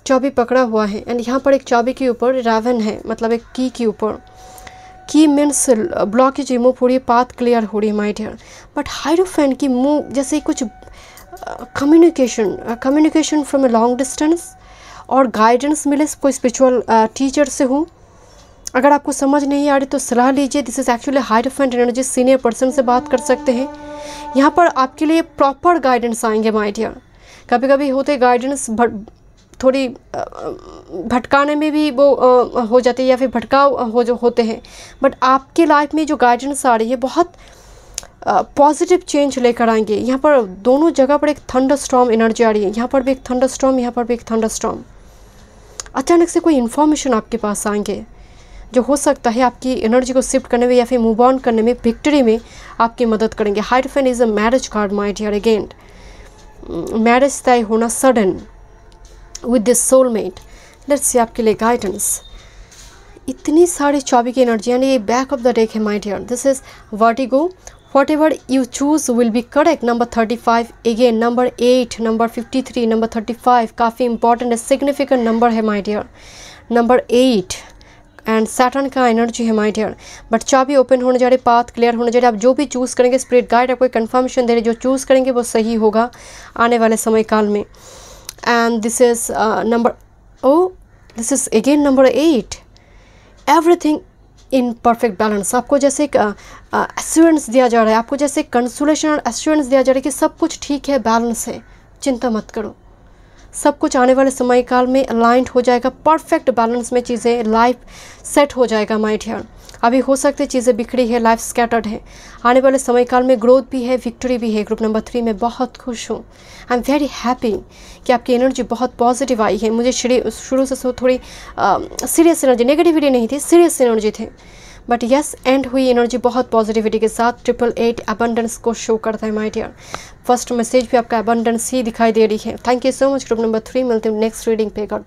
चाबी पकड़ा हुआ है। एंड यहाँ पर एक चाबी के ऊपर रावण है, मतलब एक की के ऊपर, की मीन्स ब्लॉकेज रिमूव हो रही है, पाथ क्लियर हो रही है माय डियर। बट हायरोफेंट की मूव जैसे कुछ communication from a long distance और गाइडेंस मिले कोई स्पिरिचुअल टीचर से हो। अगर आपको समझ नहीं आ रही तो सलाह लीजिए, this is actually hierophant energy, senior person से बात कर सकते हैं। यहाँ पर आपके लिए प्रॉपर गाइडेंस आएंगे माय डियर। कभी कभी होते गाइडेंस थोड़ी भटकाने में भी वो हो जाती है, या फिर भटकाव होते हैं, बट आपके लाइफ में जो गाइडेंस आ रही है बहुत पॉजिटिव चेंज लेकर आएंगे। यहाँ पर दोनों जगह पर एक थंडर स्टॉर्म एनर्जी आ रही है, यहाँ पर भी एक थंडर स्टॉर्म, यहाँ पर भी एक थंडर स्टॉर्म। अचानक से कोई इन्फॉर्मेशन आपके पास आएंगे जो हो सकता है आपकी एनर्जी को शिफ्ट करने में या फिर मूव ऑन करने में, विक्ट्री में आपकी मदद करेंगे। Hierophant is a marriage card my dear, again marriage तय होना sudden with this soulmate. Let's see आपके लिए गाइडेंस। इतनी सारी 24 की एनर्जी, यानी ये बैक ऑफ द डेक है my dear. This is vertigo, whatever you choose will be correct. Number 35 again, number 8, number 53, number 35 काफ़ी इंपॉर्टेंट है, सिग्निफिकेंट नंबर है my dear. Number 8 and Saturn का एनर्जी है my dear. But चाबी open होने जा रही, पाथ क्लियर होने जा रहे। आप जो भी चूज़ करेंगे, स्पिरिट गाइड आपको कंफर्मेशन दे रहे, जो चूज़ करेंगे वो सही होगा आने वाले समय काल में। And this is number this is again number 8, everything in perfect balance. आपको जैसे एक एश्योरेंस दिया जा रहा है, आपको जैसे कंसोलेशन और एश्योरेंस दिया जा रहा है कि सब कुछ ठीक है, बैलेंस है, चिंता मत करो, सब कुछ आने वाले समय काल में अलाइंड हो जाएगा, परफेक्ट बैलेंस में चीज़ें, लाइफ सेट हो जाएगा माय डियर। अभी हो सकते हैं चीज़ें बिखरी है, लाइफ स्कैटर्ड है, आने वाले समय काल में ग्रोथ भी है, विक्ट्री भी है। ग्रुप नंबर 3 में बहुत खुश हूँ, आई एम वेरी हैप्पी कि आपकी एनर्जी बहुत पॉजिटिव आई है। मुझे शुरू से थोड़ी सीरियस एनर्जी, नेगेटिविटी नहीं थी, सीरियस एनर्जी थे, बट यस एंड हुई एनर्जी बहुत पॉजिटिविटी के साथ। 888 अबंडेंस को शो करता है माय डियर। फर्स्ट मैसेज भी आपका अबंडेंस ही दिखाई दे रही है। Thank you so much group number 3। मिलते हैं नेक्स्ट रीडिंग पे। गॉड